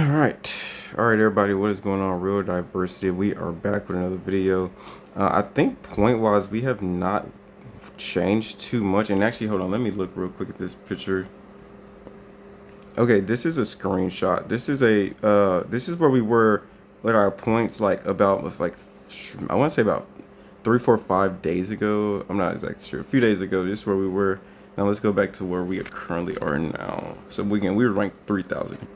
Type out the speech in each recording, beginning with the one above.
All right, everybody. What is going on? Real Diversity. We are back with another video. I think point-wise, we have not changed too much. And actually, hold on. Let me look real quick at this picture. Okay, this is a screenshot. This is where we were with our points, like about I want to say about 3, 4, 5 days ago. I'm not exactly sure. A few days ago, this is where we were. Now let's go back to where we currently are now. So we were ranked 3,000.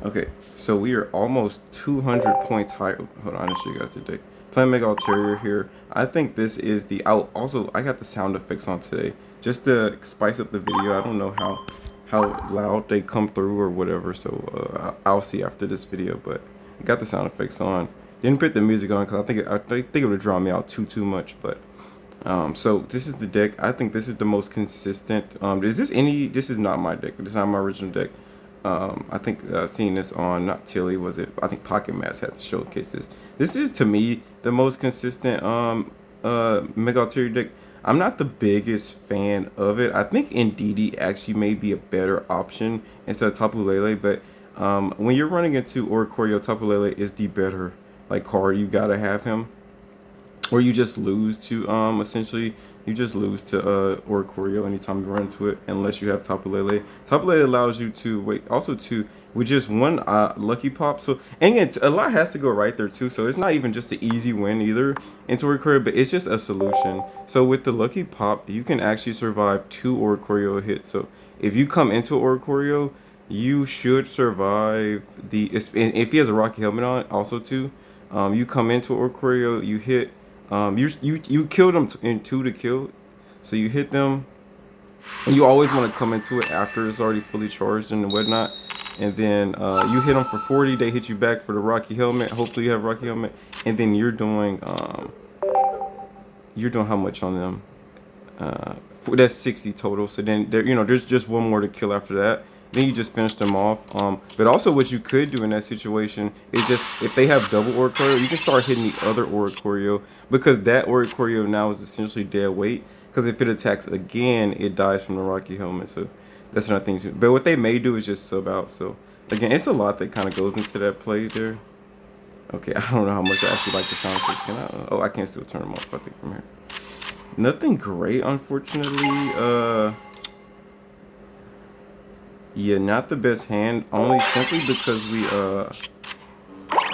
Okay, so we are almost 200 points higher. Hold on, I'll show you guys today. Playing Mega Altaria here. I think this is the out. Also, I got the sound effects on today just to spice up the video. I don't know how loud they come through or whatever. So I'll see after this video. But I got the sound effects on. Didn't put the music on because I think it would draw me out too much. But so this is the deck. I think this is the most consistent. This is not my deck. This is not my original deck. I think seeing this on, not Tilly, was it? I think Pocket Mass had to showcase this. This is, to me, the most consistent Mega Altaria deck. I'm not the biggest fan of it. I think Ndidi actually may be a better option instead of Tapu Lele, but when you're running into Oricorio, Tapu Lele is the better card. You gotta have him, or you just lose to essentially you just lose to Oricorio anytime you run into it, unless you have Tapu Lele. Tapu Lele allows you to with just one lucky pop. So, and again, a lot has to go right there too. So it's not even just an easy win either into Oricorio, but it's just a solution. So with the lucky pop, you can actually survive 2 Oricorio hits. So if you come into Oricorio, you should survive if he has a Rocky Helmet on also too. You come into Oricorio, you hit. You killed them in 2 to kill, so you hit them, and you always want to come into it after it's already fully charged and whatnot, and then you hit them for 40. They hit you back for the Rocky Helmet. Hopefully you have Rocky Helmet, and then you're doing how much on them? That's 60 total. So then there's just one more to kill after that. Then you just finish them off. But also what you could do in that situation is just, if they have double Oricorio, you can start hitting the other Oricorio, because that Oricorio now is essentially dead weight. Because if it attacks again, it dies from the Rocky Helmet. So that's another thing too. But what they may do is just sub out. So again, it's a lot that kind of goes into that play there. Okay, I don't know how much I actually like the sound effects. Can I? Oh, I can still turn them off, I think, from here. Nothing great, unfortunately. Yeah, not the best hand, only simply because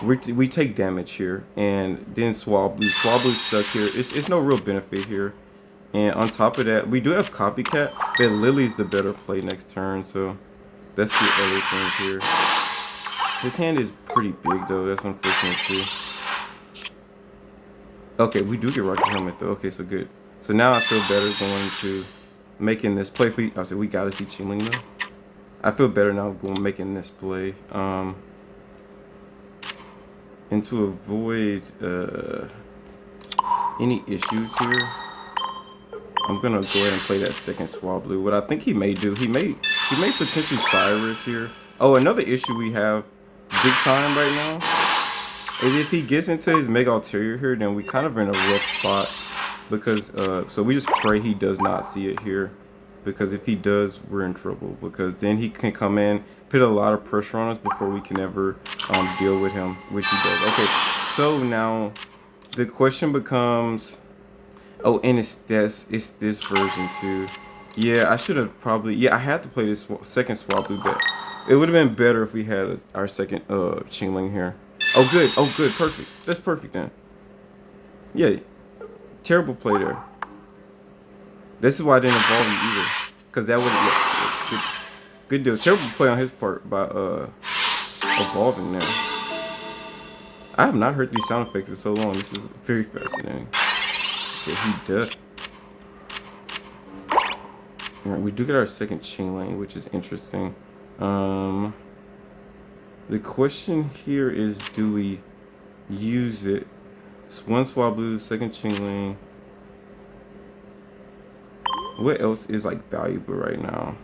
we take damage here, and then Swablu's stuck here. It's no real benefit here, and on top of that, we do have Copycat, but Lily's the better play next turn, so that's the other thing here. His hand is pretty big though. That's unfortunate too. Okay, we do get Rocky Helmet though. Okay, so good. So now I feel better going to making this play. I said we gotta see Chingling though. I feel better now making this play. And to avoid any issues here, I'm gonna go ahead and play that second Swablu. What I think he may do, he may potentially Cyrus here. Oh, another issue we have big time right now is if he gets into his Mega Altaria here, then we kind of in a rough spot, because so we just pray he does not see it here. Because if he does, we're in trouble, because then he can come in, put a lot of pressure on us before we can ever deal with him, which he does. Okay, so now the question becomes, oh, and it's this version too. Yeah, I should have probably, yeah, I had to play this second Swablu, but it would have been better if we had our second Chingling here. Oh good, perfect. That's perfect then. Yeah, terrible play there. This is why I didn't evolve him either, because that would, yeah, good deal. Terrible play on his part by evolving there. I have not heard these sound effects in so long. This is very fascinating. Okay, he does. All right, we do get our second Chingling, which is interesting. The question here is, do we use it? It's one Swablu, second Chingling. What else is valuable right now?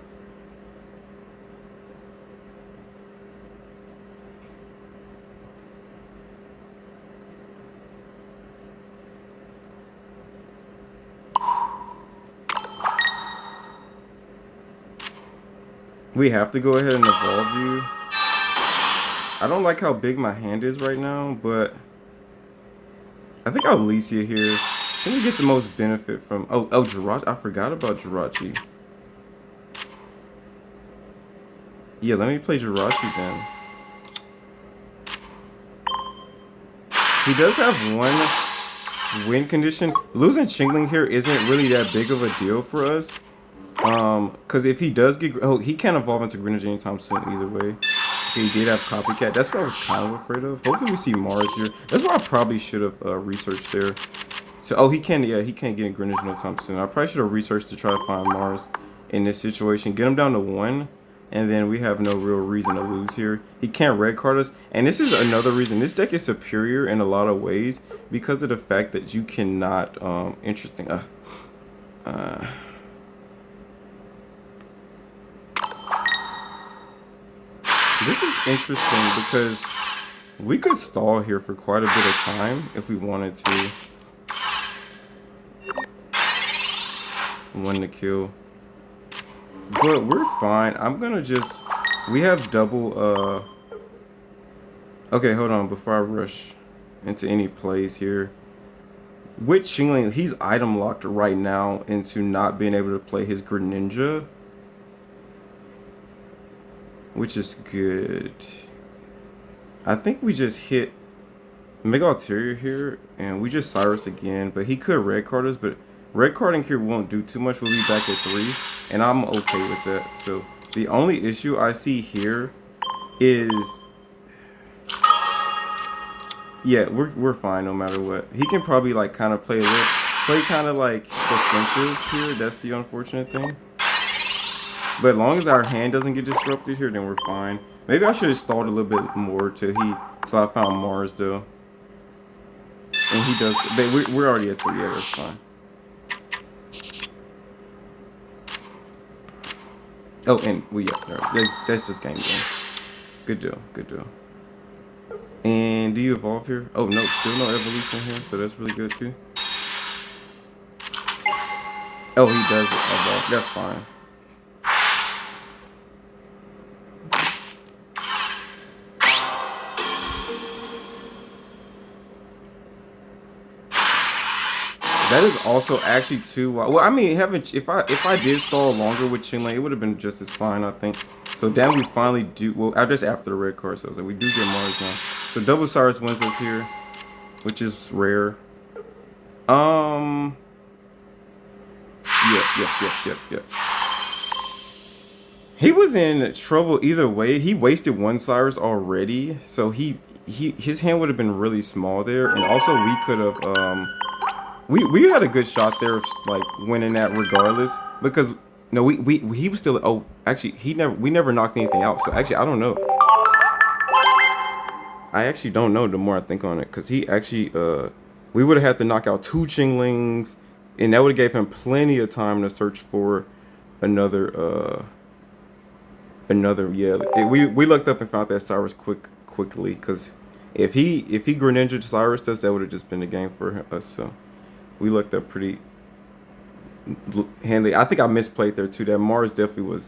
We have to go ahead and evolve you. I don't like how big my hand is right now, but I think I'll Alicia here. I think we get the most benefit from... Oh, Jirachi. I forgot about Jirachi. Yeah, let me play Jirachi then. He does have one win condition. Losing Chingling here isn't really that big of a deal for us. Because if he does get... Oh, he can't evolve into Greninja anytime soon either way. He did have Copycat. That's what I was kind of afraid of. Hopefully we see Mars here. That's what I probably should have researched there. So, oh, he can't get in Greninja no time soon. I probably should have researched to try to find Mars in this situation. Get him down to 1, and then we have no real reason to lose here. He can't red card us, and this is another reason. This deck is superior in a lot of ways because of the fact that you cannot, interesting. This is interesting because we could stall here for quite a bit of time if we wanted to. 1 to kill. But we're fine. I'm gonna just... We have double, Okay, hold on. Before I rush into any plays here. With Chingling, he's item locked right now into not being able to play his Greninja. Which is good. I think we just hit Mega Altaria here, and we just Cyrus again. But he could red card us, but red carding here won't do too much. We'll be back at 3, and I'm okay with that. So the only issue I see here is, yeah, we're fine no matter what. He can probably like kind of play kind of like defensive here. That's the unfortunate thing. But as long as our hand doesn't get disrupted here, then we're fine. Maybe I should have stalled a little bit more till I found Mars though. And he does. But we're already at 3. Yeah, that's fine. Oh, and that's just game. Good deal. Good deal. And do you evolve here? Oh no, still no evolution here, so that's really good too. Oh, he does evolve. That's fine. That is also actually too wild. Well, I mean, if I did stall longer with Chingling, it would have been just as fine, I think. So then we finally do. Well, just after the red card, so we do get Mars now. So double Cyrus wins us here, which is rare. Yep. He was in trouble either way. He wasted 1 Cyrus already, so his hand would have been really small there, and also we could have we had a good shot there of like winning that regardless, because no, he was still, oh, actually we never knocked anything out, so actually I don't know. I actually don't know the more I think on it, because he actually we would have had to knock out 2 Chinglings, and that would have gave him plenty of time to search for another yeah. We looked up and found that Cyrus quickly, because if he Greninja Cyrus us, that would have just been the game for us. So we looked up pretty handy. I think I misplayed there too. That Mars definitely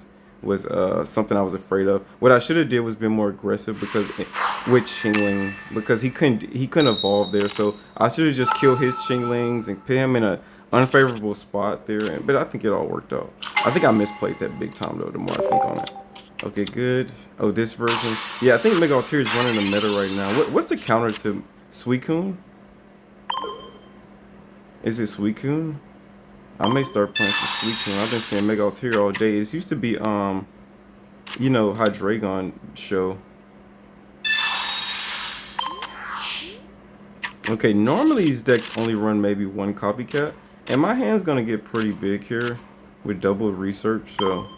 was something I was afraid of. What I should have did was been more aggressive with Chingling, because he couldn't evolve there. So I should have just killed his Chinglings and put him in a unfavorable spot there. But I think it all worked out. I think I misplayed that big time though. The more I think on it. Okay, good. Oh, this version. Yeah, I think Mega Altaria is running the meta right now. What's the counter to Suicune? Is it Suicune? I may start playing some Suicune. I've been seeing Mega Altaria all day. It used to be, you know, Hydreigon show. Okay, normally these decks only run maybe 1 copycat. And my hand's gonna get pretty big here with double research, so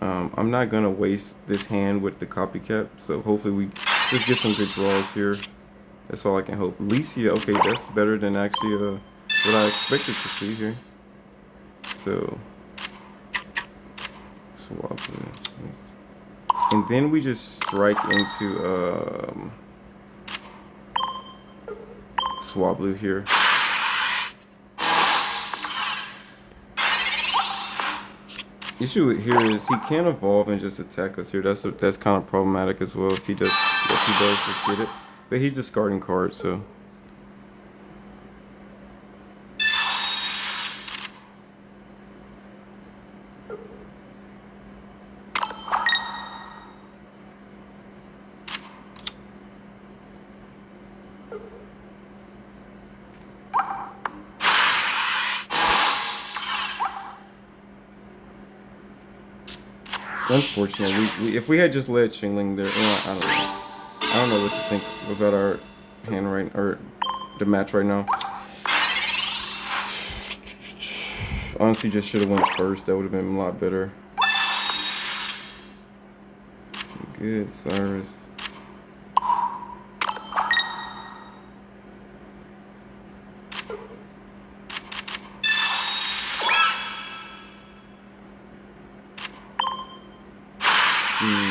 I'm not gonna waste this hand with the copycat. So hopefully we just get some good draws here. That's all I can hope. Licia, okay, that's better than actually what I expected to see here. So swap this. And then we just strike into Swablu here. issue here is he can't evolve and just attack us here. That's kind of problematic as well. If he does, if he does just get it, but he's discarding cards, so. Unfortunately, if we had just let Xingling there, I don't know what to think about our hand right, or the match right now. Honestly, just should have went first. That would have been a lot better. Good, Cyrus.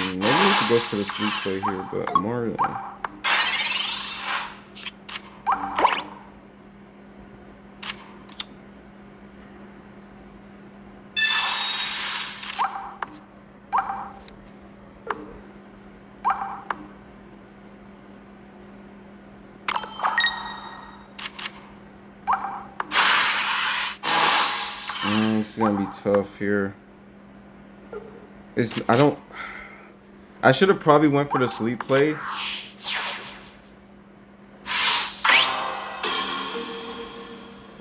Maybe we should go for the sweet play here, but more. It's gonna be tough here. I should have probably went for the sleep play.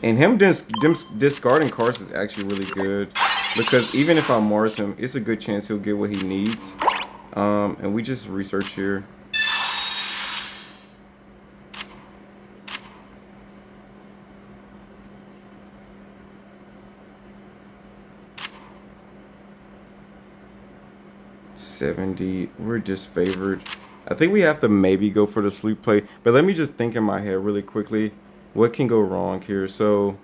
And him discarding cards is actually really good. Because even if I Mars him, it's a good chance he'll get what he needs. And we just research here. $70. We're disfavored. I think we have to maybe go for the sleep play. But let me just think in my head really quickly. What can go wrong here? So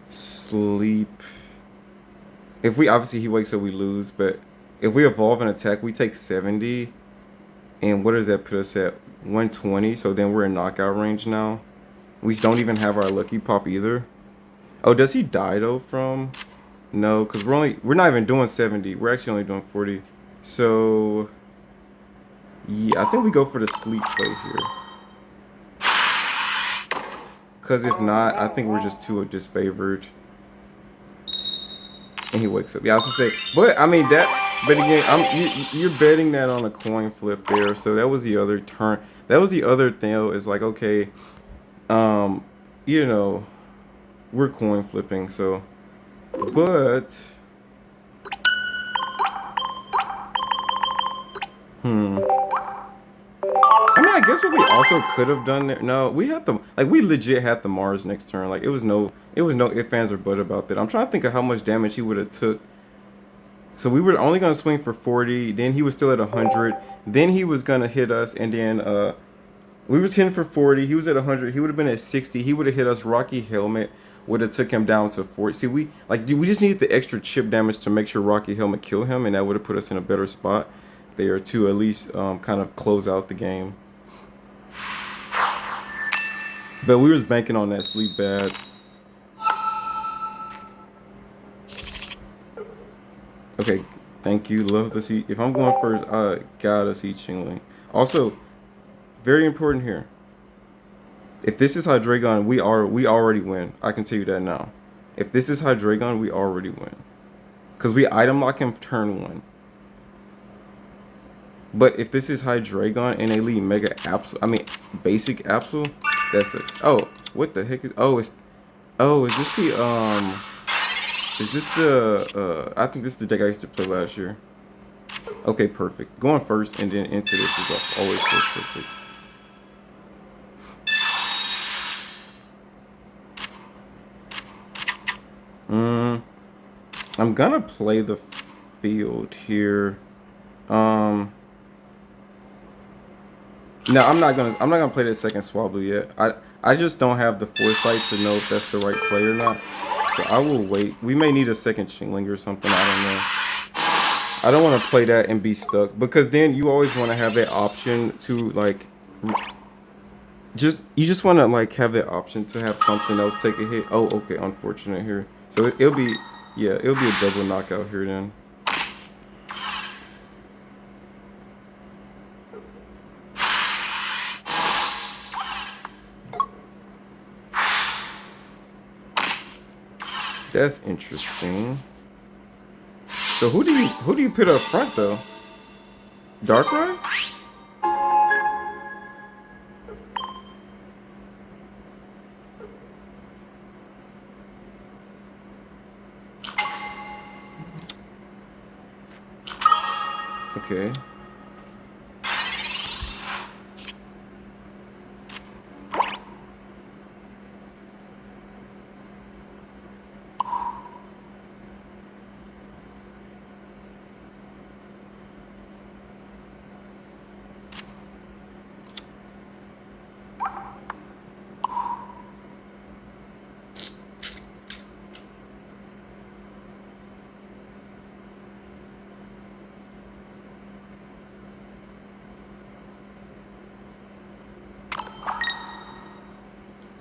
sleep. If we obviously he wakes up, we lose. But if we evolve and attack, we take 70. And what does that put us at? 120. So then we're in knockout range now. We don't even have our lucky pop either. Oh, does he die though from? No, because we're not even doing 70. We're actually only doing 40. So yeah, I think we go for the sleep play here. Because if not, I think we're just too disfavored. And he wakes up. Yeah, I was gonna say, but I mean but again, you're betting that on a coin flip there. So that was the other turn. That was the other thing. Is like, okay, you know, we're coin flipping. So, but I mean, I guess what we also could have done there. No, we had the we legit had the Mars next turn. Like it was no if, ands, or but about that. I'm trying to think of how much damage he would have took. So we were only gonna swing for 40. Then he was still at 100. Then he was gonna hit us, and then we were 10 for 40. He was at 100. He would have been at 60. He would have hit us. Rocky Helmet would have took him down to 40. See, we just needed the extra chip damage to make sure Rocky Helmet kill him, and that would have put us in a better spot there to at least kind of close out the game. But we was banking on that sleep bad. Okay, thank you. Love to see. If I'm going first, I gotta see Xingling. Also, very important here. If this is Hydreigon, we already win. I can tell you that now. If this is Hydreigon, we already win. Because we item lock him turn 1. But if this is Hydreigon and they leave Mega Absol, I mean Basic Absol, that's it. Oh, what the heck is? Is this the I think this is the deck I used to play last year. Okay, perfect. Going first and then into this is always so perfect. I'm gonna play the field here. No, I'm not gonna play the second Swablu yet. I just don't have the foresight to know if that's the right play or not. So I will wait. We may need a second Xingling or something. I don't know. I don't want to play that and be stuck because then you always want to have that option to like. you just want to like have the option to have something else take a hit. Oh, okay, unfortunate here. So it'll be, yeah, it'll be a double knockout here then. That's interesting. So who do you put up front though? Darkrai? Okay.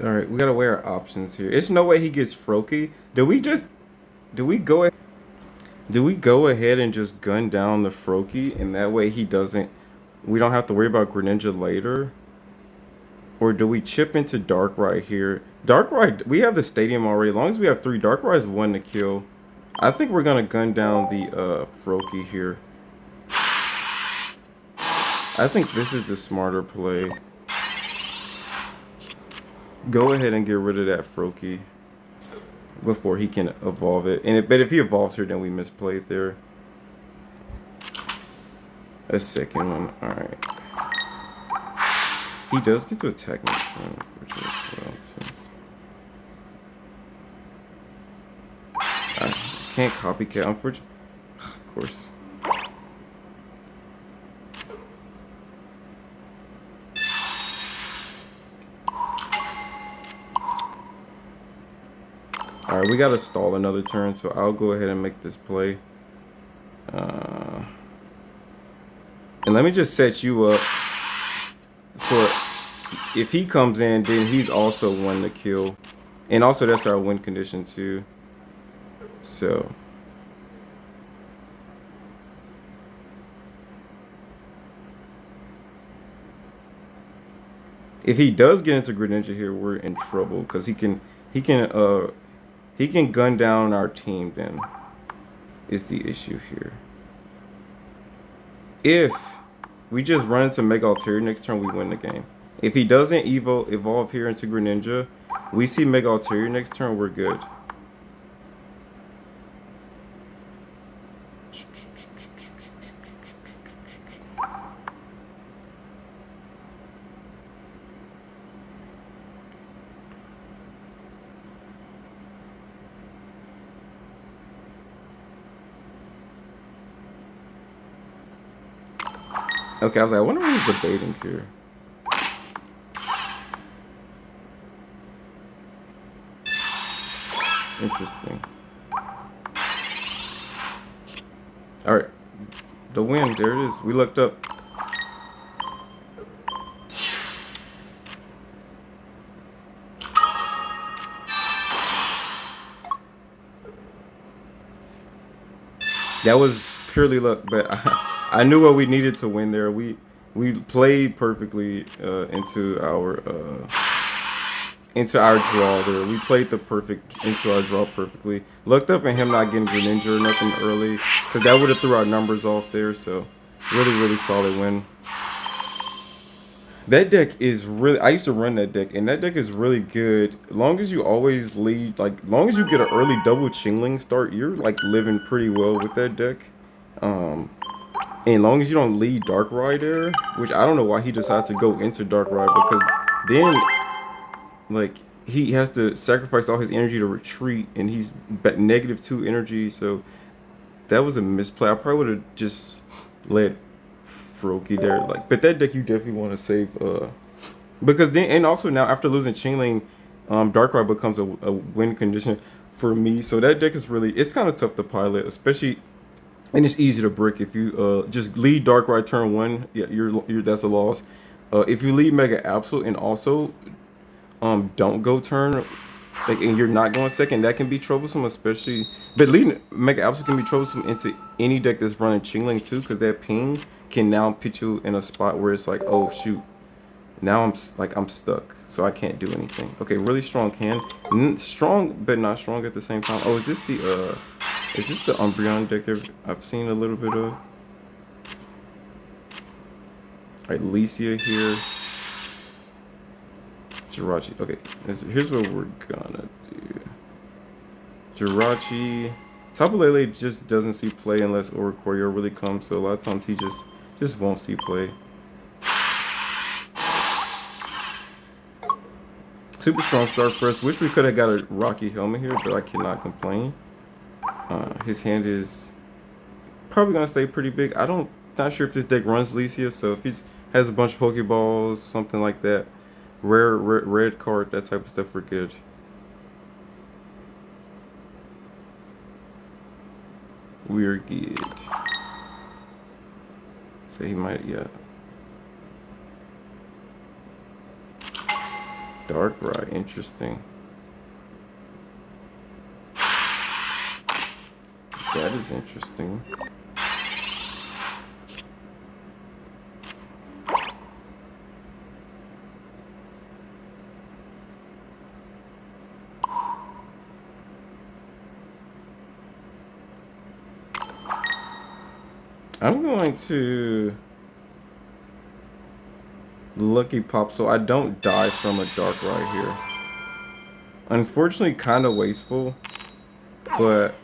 All right, we gotta weigh our options here. It's no way he gets Froakie. Do we just do we go do we go ahead and just gun down the Froakie, and that way he doesn't, we don't have to worry about Greninja later? Or do we chip into Darkrai here? Darkrai, we have the stadium already. As long as we have 3, Darkrai is 1 to kill. I think we're gonna gun down the Froakie here. I think this is the smarter play. Go ahead and get rid of that Froakie before he can evolve it. But if he evolves here, then we misplayed there. A second one. Alright. He does get to attack next turn, unfortunately, as well, too. I can't copycat, unfortunately. Of course. Alright, we gotta stall another turn, so I'll go ahead and make this play. And let me just set you up for, if he comes in, then he's also 1 to kill. And also that's our win condition too. So if he does get into Greninja here, we're in trouble because he can gun down our team. Then is the issue here. If we just run into Mega Altaria next turn, we win the game. If he doesn't evolve here into Greninja, we see Mega Altaria next turn, we're good. Okay, I was like, I wonder what he's debating here. Interesting. Alright. The win, there it is. We looked up. That was purely luck, but I knew what we needed to win there. We played perfectly into our draw there. We played the perfect into our draw perfectly. Looked up at him not getting Greninja or nothing early, because that would have threw our numbers off there. So really solid win. That deck is really, I used to run that deck, and that deck is really good. As long as you always lead, like, as long as you get an early double Chingling start, you're, like, living pretty well with that deck. And as long as you don't lead Darkrai there, which I don't know why he decided to go into Darkrai, because then, like, he has to sacrifice all his energy to retreat, and he's -2 energy, so that was a misplay. I probably would have just let Froakie there, like, but that deck you definitely want to save, because then, and also now after losing Chingling, Darkrai becomes a win condition for me. So that deck is really, it's kind of tough to pilot, especially, and it's easy to brick if you just lead Darkrai turn 1. Yeah, you're that's a loss. If you leave Mega Absolute and also don't go turn, like, and you're not going second, that can be troublesome, especially. But leading Mega Absolute can be troublesome into any deck that's running Chingling too, because that ping can now put you in a spot where it's like, oh shoot, now I'm stuck, so I can't do anything. Okay, really strong hand, strong but not strong at the same time. Oh, is this the Umbreon deck I've seen a little bit of? Alright, Licia here. Jirachi. Okay, here's what we're gonna do. Jirachi. Tapu Lele just doesn't see play unless Oricorio really comes, so a lot of times he just won't see play. Super strong start first. Wish we could have got a Rocky Helmet here, but I cannot complain. His hand is probably gonna stay pretty big. Not sure if this deck runs Licia, so if he has a bunch of Pokeballs, something like that, rare red card, that type of stuff, we're good. We're good. So he might, yeah. Darkrai, interesting. That is interesting. I'm going to Lucky Pop so I don't die from a Darkrai here. Unfortunately, kind of wasteful, but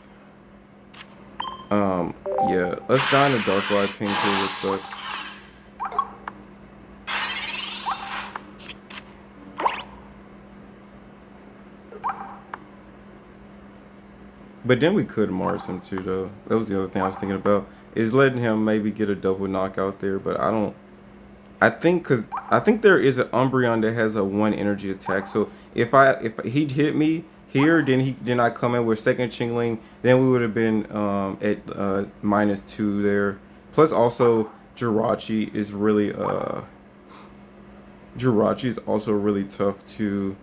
yeah, let's die in a Darkrai ping here would suck. But then we could Mars him too, though. That was the other thing I was thinking about, is letting him maybe get a double knockout there. But I think there is an Umbreon that has a 1 energy attack. So if he'd hit me here, then I come in with second Chingling, then we would have been at -2 there. Plus also Jirachi is really really tough to.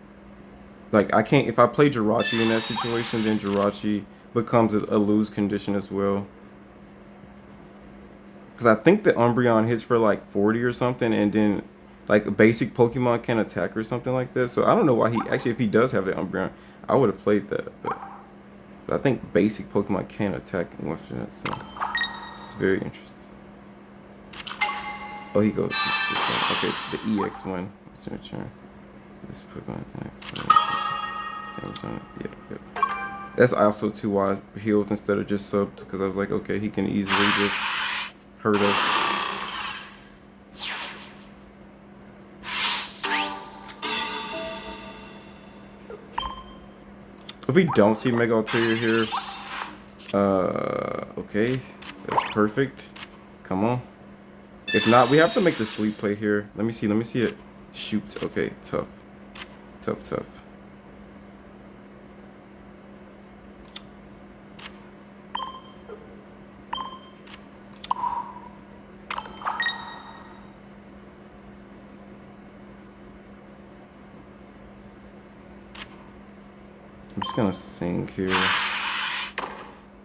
Like, I can't, if I play Jirachi in that situation, then Jirachi becomes a lose condition as well. Because I think the Umbreon hits for like 40 or something, and then like a basic Pokemon can attack or something like that. So I don't know why if he does have the Umbreon, I would have played that. But I think basic Pokemon can attack with that, so it's very interesting. Oh, he goes. Okay, the EX one. It's your turn. This Pokemon attacks. Yep. That's also too wide healed instead of just subbed, because I was like, okay, he can easily just hurt us. If we don't see Mega Altaria here, okay, that's perfect. Come on. If not, we have to make the sleep play here. Let me see it. Shoot. Okay, tough. I'm just gonna sing here.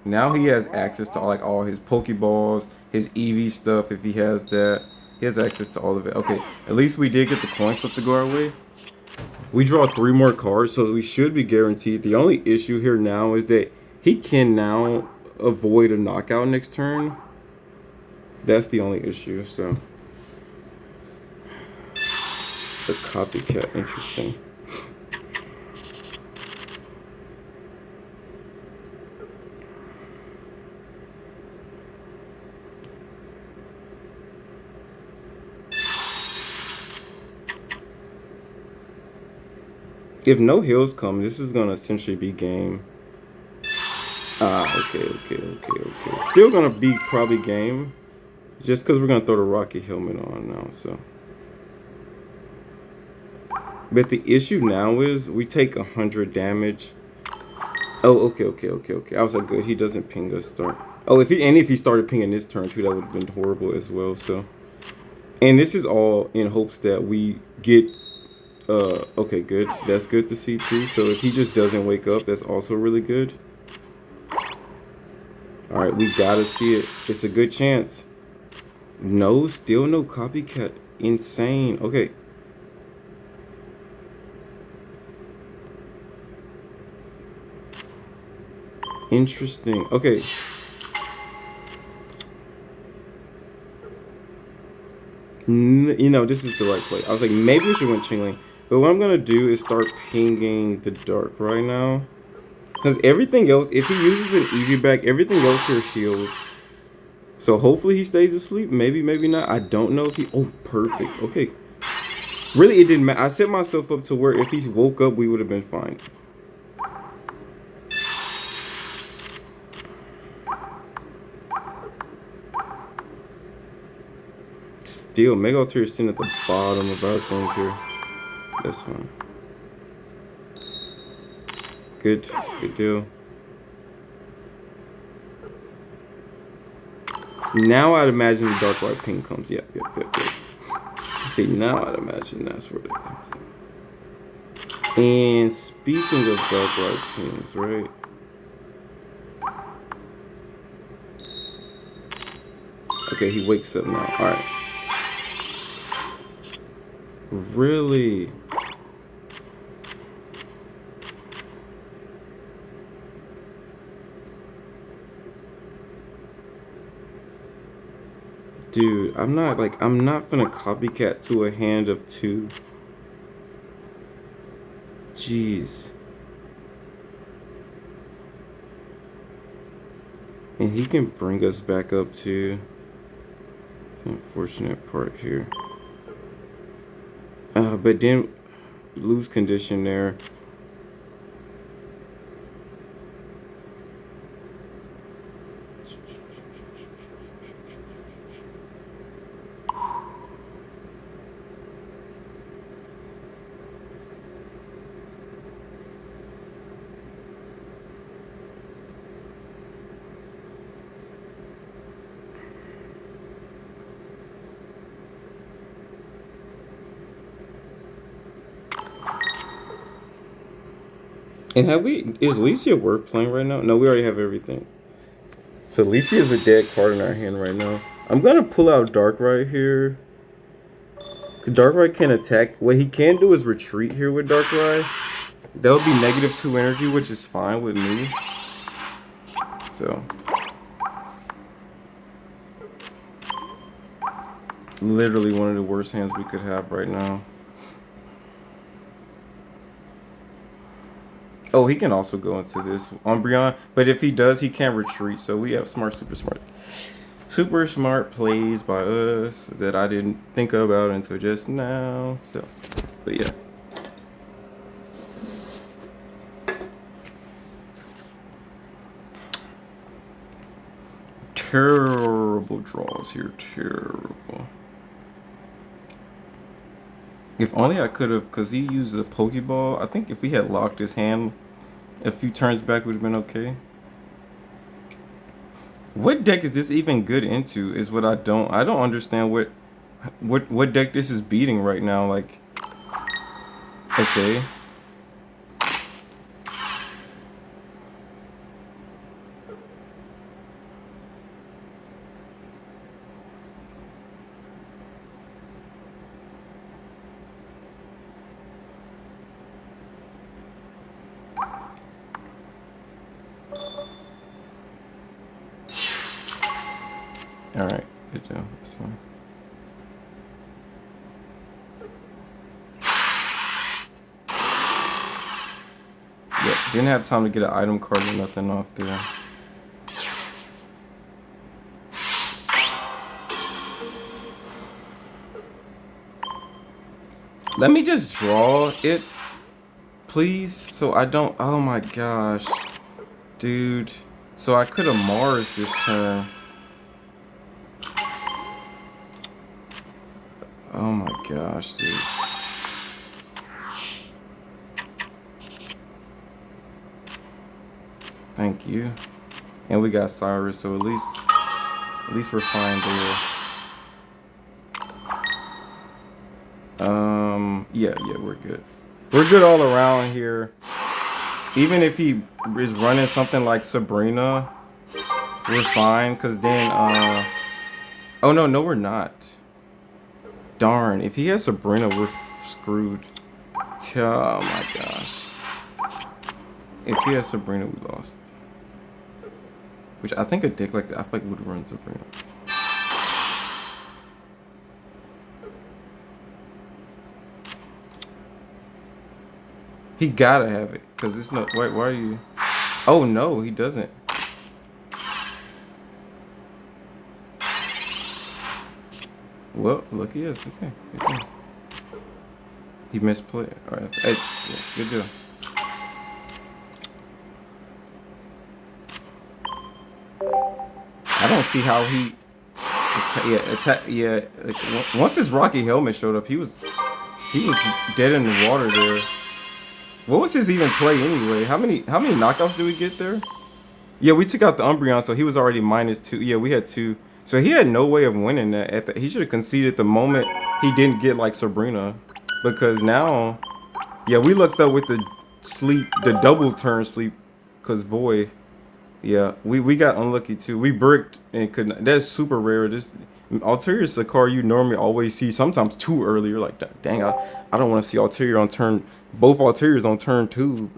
Now he has access to all his Pokeballs, his EV stuff. If he has that, he has access to all of it. Okay, at least we did get the coin flip to go our way. We draw 3 more cards, so we should be guaranteed. The only issue here now is that he can now avoid a knockout next turn. That's the only issue. So the copycat, interesting. If no heals come, this is gonna essentially be game. Okay. Still gonna be probably game, just because we're gonna throw the Rocky Helmet on now. So, but the issue now is we take 100 damage. Oh, okay. I was like, good. He doesn't ping us. Start. Oh, if he started pinging this turn too, that would have been horrible as well. So, And this is all in hopes that we get, okay, good. That's good to see too. So if he just doesn't wake up, that's also really good. All right, we gotta see it. It's a good chance. No, still no copycat. Insane. Okay. Interesting. Okay. You know, this is the right play. I was like, maybe we should win Chingling. But what I'm going to do is start pinging the dark right now. Because everything else, if he uses an Eevee back, everything else here heals. So hopefully he stays asleep. Maybe, maybe not. I don't know if he... Oh, perfect. Okay. Really, it didn't matter. I set myself up to where if he woke up, we would have been fine. Still, Mega Altaria is sitting at the bottom of our things here. That's fine. Good. Good deal. Now I'd imagine the Dark White Pink comes. Yep. See, now I'd imagine that's where that comes in. And speaking of Dark White Pinks, right? Okay, he wakes up now. Alright. Really? Dude, I'm not finna copycat to a hand of 2. Jeez. And he can bring us back up too. The unfortunate part here. But then lose condition there. And is Licia worth playing right now? No, we already have everything. So Licia is a dead card in our hand right now. I'm gonna pull out Darkrai here. Cause Darkrai can attack. What he can do is retreat here with Darkrai. That would be -2 energy, which is fine with me. So literally one of the worst hands we could have right now. Oh, he can also go into this Umbreon, but if he does, he can't retreat. So we have super smart plays by us that I didn't think about until just now. So, but yeah. Terrible draws here, terrible. If only I could have, because he used a Pokeball. I think if we had locked his hand a few turns back, would have been okay. What deck is this even good into is what I don't understand what deck this is beating right now. Like, okay. Alright, good job. That's fine. Yep, didn't have time to get an item card or nothing off there. Let me just draw it, please, so I don't... Oh my gosh. Dude. So I could have Mars this turn. Oh my gosh, dude. Thank you. And we got Cyrus, so at least we're fine there. Yeah, we're good. We're good all around here. Even if he is running something like Sabrina, we're fine. Cause then, oh no, we're not. Darn, if he has Sabrina, we're screwed. Oh my gosh. If he has Sabrina, we lost. Which I think a deck like that, I feel like would run Sabrina. He gotta have it, cause it's not. Why are you? Oh no, he doesn't. Well, look, he is. Okay, he misplayed. All right, hey, yeah, good deal. I don't see how he. Yeah, attack. Yeah, once this Rocky helmet showed up, he was dead in the water there. What was his even play anyway? How many knockouts did we get there? Yeah, we took out the Umbreon, so he was already -2. Yeah, we had 2. So he had no way of winning that. He should have conceded the moment he didn't get like Sabrina, because now, yeah, we looked up with the double turn sleep, cause boy, yeah, we got unlucky too. We bricked and couldn't. That's super rare. This Altaria is a card you normally always see, sometimes too early. You're like, dang, I don't want to see Altaria on turn, both Altarias on turn 2,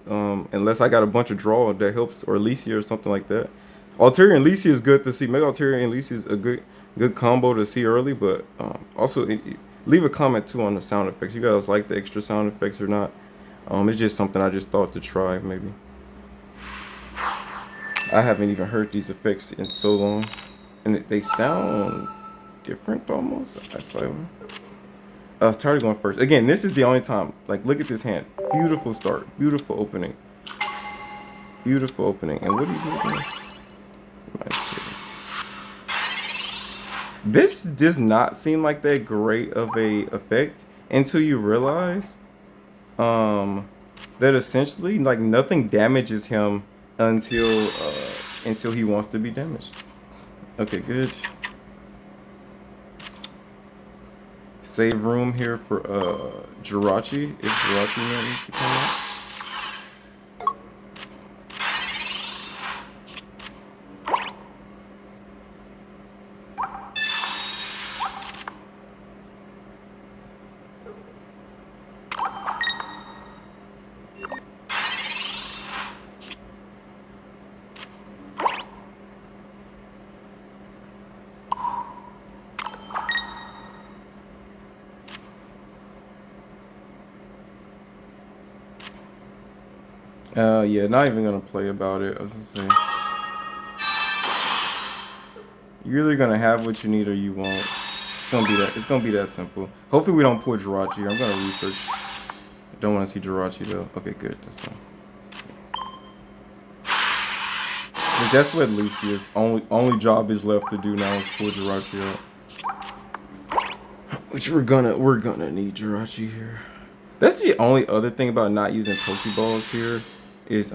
unless I got a bunch of draw that helps, or Alicia or something like that. Altaria and Alicia is good to see. Mega Altaria and Alicia is a good combo to see early, but also leave a comment too on the sound effects. You guys like the extra sound effects or not? It's just something I just thought to try maybe. I haven't even heard these effects in so long, and they sound different almost. Tardy going first. Again, this is the only time. Like, look at this hand. Beautiful start. Beautiful opening. Beautiful opening. And what are you doing? This does not seem like that great of a effect until you realize that essentially like nothing damages him until he wants to be damaged. Okay, good. Save room here for Jirachi, if Jirachi needs to come out. Yeah, not even gonna play about it. I was gonna say, you're either gonna have what you need or you won't. It's gonna be that. It's gonna be that simple. Hopefully we don't pull Jirachi. I'm gonna research. I don't want to see Jirachi though. Okay, good. That's fine. That's what Lucius' only job is left to do now is pull Jirachi out. Which we're gonna need Jirachi here. That's the only other thing about not using Pokeballs here is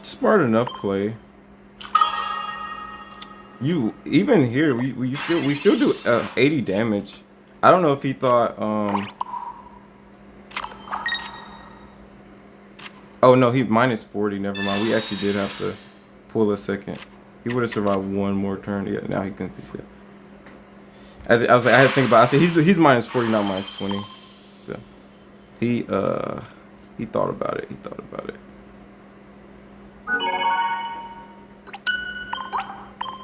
smart enough play. You even here we still do 80 damage. I don't know if he thought oh no, he -40. Never mind. We actually did have to pull a second. He would have survived one more turn. Yeah, now he can see it. I was like, I had to think about it. I said he's -40, not -20. So he thought about it. He thought about it.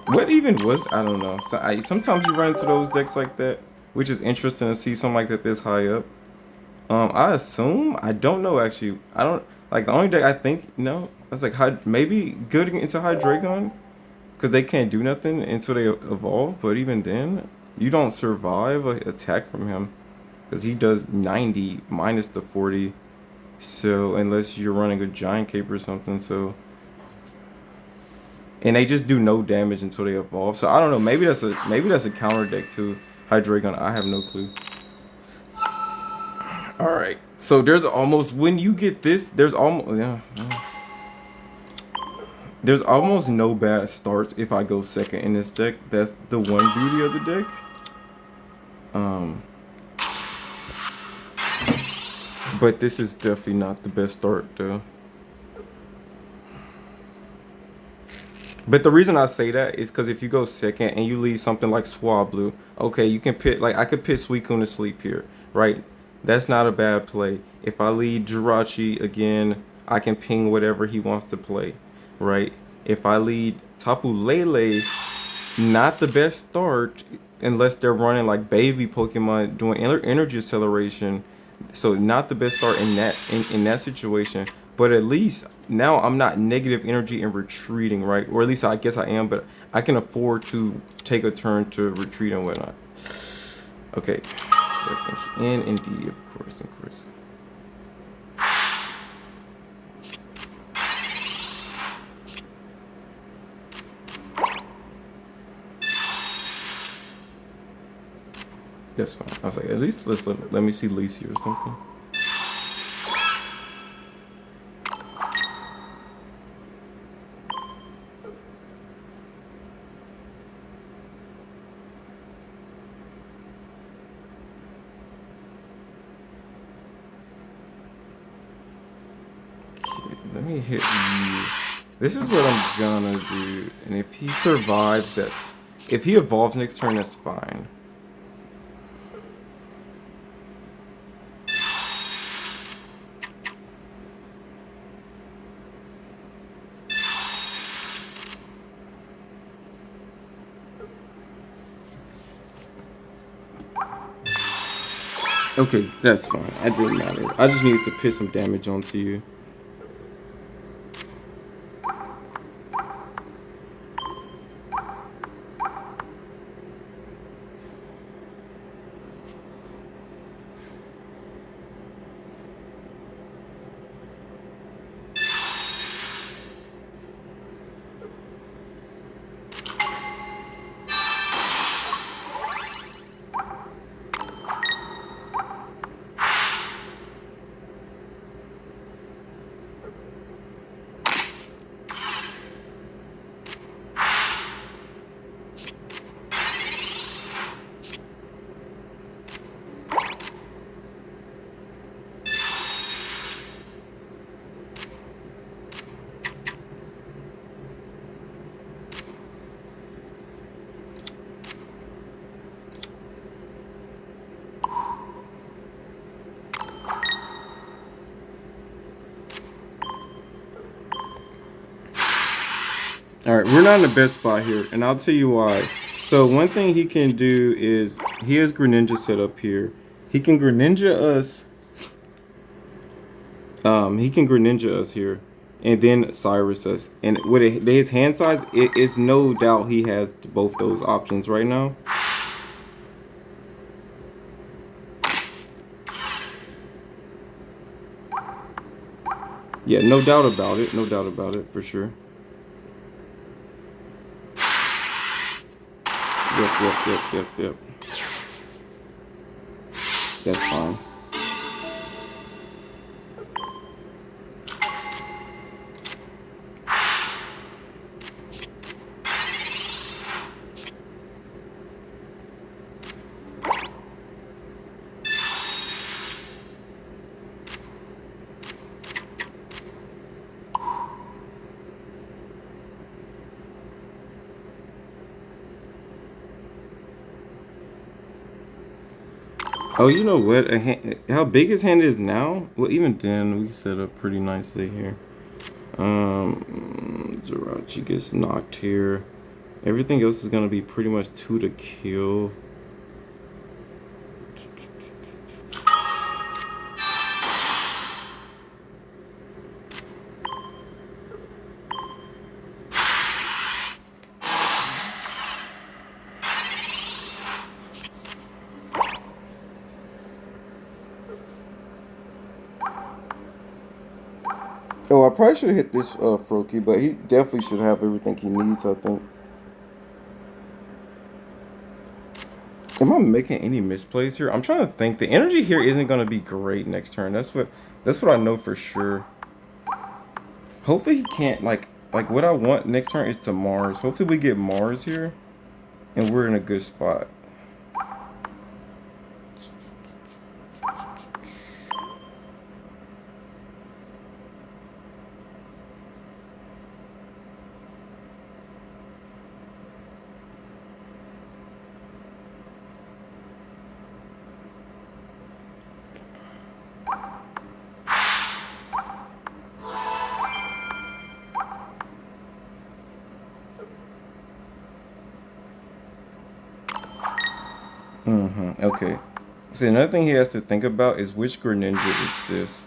What even was, I don't know. So sometimes you run into those decks like that, which is interesting to see something like that this high up. I assume, I don't know actually. I don't, like the only deck I think, no, I was like, maybe good into Hydreigon, because they can't do nothing until they evolve, but even then, you don't survive an attack from him, because he does 90 minus the 40, so unless you're running a Giant Cape or something, so. And they just do no damage until they evolve. So I don't know. Maybe that's a counter deck to Hydreigon. I have no clue. All right. So there's almost, when you get this, there's almost, yeah. There's almost no bad starts if I go second in this deck. That's the one beauty of the deck. But this is definitely not the best start though. But the reason I say that is because if you go second and you leave something like Swablu, okay, you can pit, like I could pit Suicune to sleep here, right? That's not a bad play. If I lead Jirachi again, I can ping whatever he wants to play, right? If I lead Tapu Lele, not the best start unless they're running like baby Pokemon doing energy acceleration. So not the best start in that situation. But at least now I'm not negative energy and retreating, right? Or at least I guess I am, but I can afford to take a turn to retreat and whatnot. Okay, that's interesting. And indeed, of course, of course. That's fine. I was like, at least let me see Lacey or something. Okay, let me hit you. This is what I'm gonna do. And if he survives, that's... If he evolves next turn, that's fine. Okay, that's fine. It didn't matter. I just needed to put some damage onto you. All right, we're not in the best spot here, and I'll tell you why. So one thing he can do is he has Greninja set up here. He can Greninja us. He can Greninja us here, and then Cyrus us. And with his hand size, it is no doubt he has both those options right now. Yeah, no doubt about it. No doubt about it, for sure. Yep. That's fine. Oh, you know what? How big his hand is now? Well, even then, we set up pretty nicely here. Jirachi gets knocked here. Everything else is gonna be pretty much 2 to kill. Oh, I probably should have hit this Froakie, but he definitely should have everything he needs, I think. Am I making any misplays here? I'm trying to think. The energy here isn't going to be great next turn. That's what I know for sure. Hopefully he can't like what I want next turn is to Mars. Hopefully we get Mars here and we're in a good spot. Okay. So another thing he has to think about is which Greninja is this?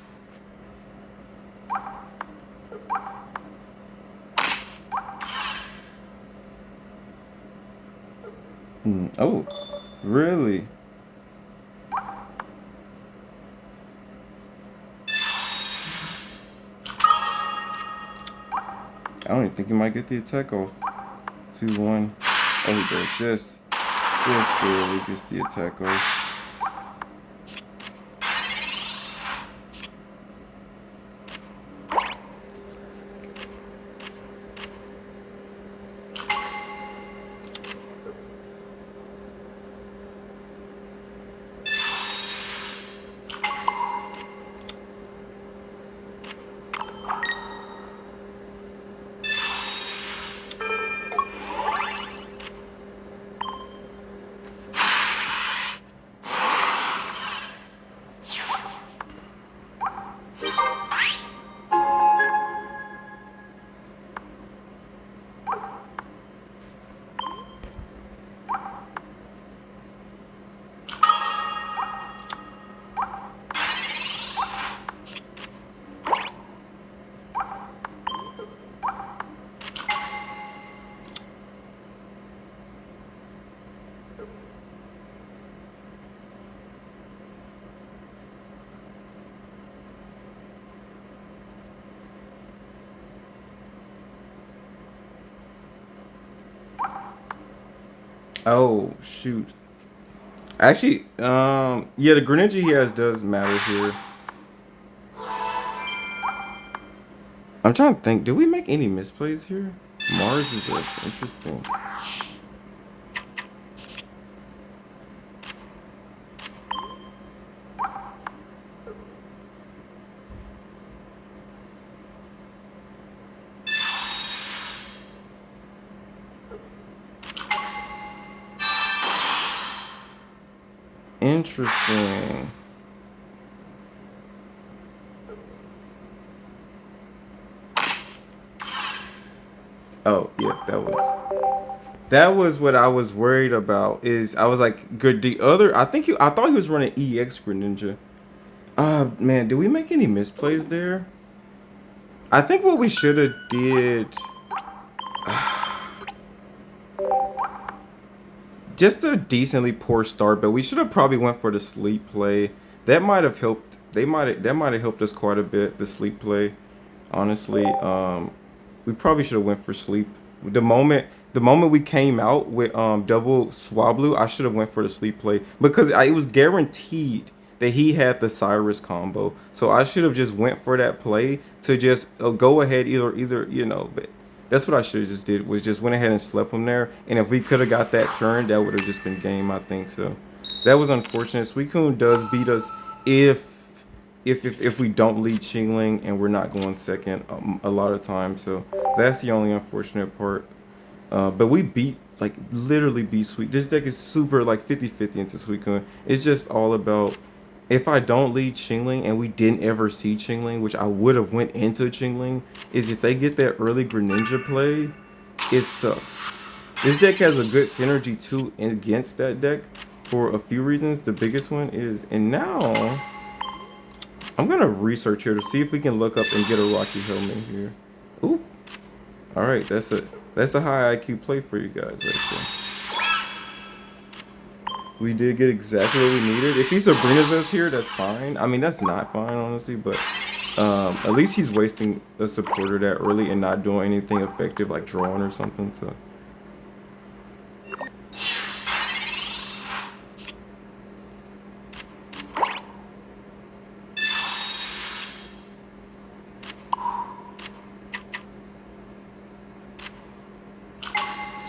Oh, really? I don't even think he might get the attack off. 2-1. Oh, he does. Just barely gets the attack off. Oh, shoot. Actually, yeah, the Greninja he has does matter here. I'm trying to think. Did we make any misplays here? Mars is interesting. Interesting. Oh, yeah, that was what I was worried about. Is I was like, good. The other, I thought he was running EX Greninja. Man, did we make any misplays there? I think what we should have did, just a decently poor start, but we should have probably went for the sleep play. That might have helped. That might have helped us quite a bit. The sleep play, honestly. We probably should have went for sleep. The moment we came out with double Swablu, I should have went for the sleep play because it was guaranteed that he had the Cyrus combo. So I should have just went for that play to just go ahead either but that's what I should have just did, was just went ahead and slept him there. And if we could have got that turn, that would have just been game, I think. So that was unfortunate. Suicune does beat us if we don't lead Qingling and we're not going second a lot of times. So that's the only unfortunate part. But we literally beat Sweet. This deck is super 50-50 into Suicune. It's just all about, if I don't lead Qingling and we didn't ever see Qingling, which I would have went into Qingling, is if they get that early Greninja play, it sucks. This deck has a good synergy too against that deck for a few reasons. The biggest one is, and now I'm gonna research here to see if we can look up and get a Rocky Helmet here. Ooh. Alright, that's a high IQ play for you guys right there. We did get exactly what we needed. If he Sabrina's us here, that's fine. I mean, that's not fine, honestly, but at least he's wasting a supporter that early and not doing anything effective like drawing or something, so.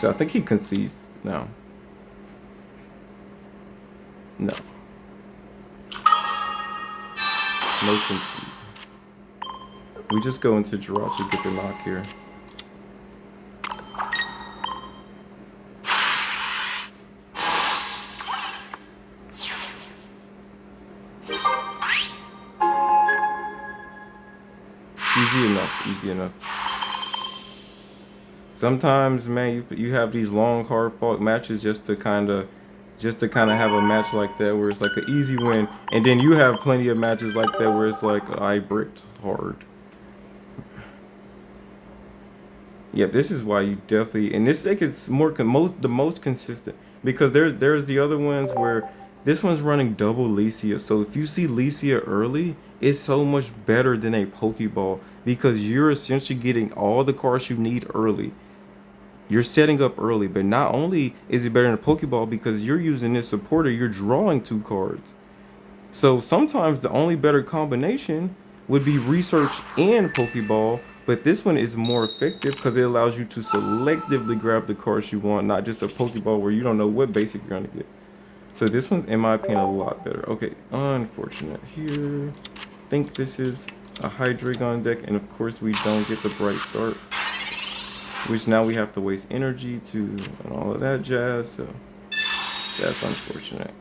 So I think he concedes now. No. No concede. We just go into Jirachi, get the knock here. Easy enough, easy enough. Sometimes, man, you have these long, hard fought matches just to kind of have a match like that where it's like an easy win, and then you have plenty of matches like that where it's like I bricked hard. Yeah, this is why you definitely, and this deck is the most consistent because there's the other ones where this one's running double Licia. So if you see Licia early, it's so much better than a Pokeball because you're essentially getting all the cards you need early. You're setting up early, but not only is it better than a Pokeball because you're using this supporter, you're drawing 2 cards. So sometimes the only better combination would be Research and Pokeball, but this one is more effective because it allows you to selectively grab the cards you want, not just a Pokeball where you don't know what basic you're gonna get. So this one's, in my opinion, a lot better. Okay, unfortunate here. Think this is a Hydreigon deck, and of course we don't get the Bright Start, which now we have to waste energy to and all of that jazz. So that's unfortunate.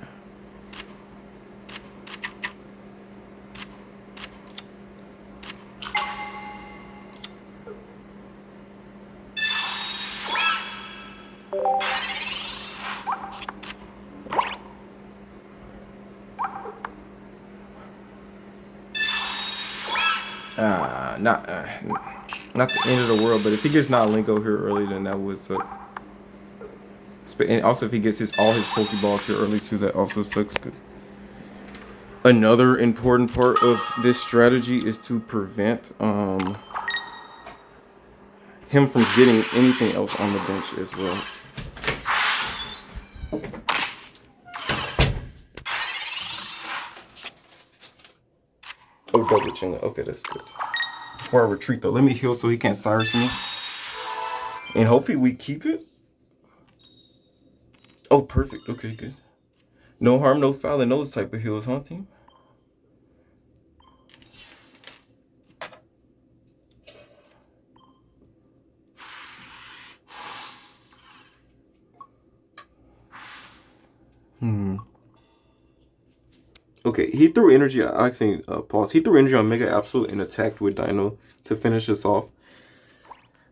Not the end of the world, but if he gets not Lingo here early, then that would suck. And also, if he gets all his Pokeballs here early too, that also sucks. Another important part of this strategy is to prevent him from getting anything else on the bench as well. Oh, double chin. Okay, that's good. Before I retreat though, let me heal so he can't Cyrus me. And hopefully we keep it. Oh, perfect. Okay, good. No harm, no foul, and those type of heals, huh, team? Okay, he threw energy. Actually, pause. He threw energy on Mega Absolute and attacked with Dino to finish us off.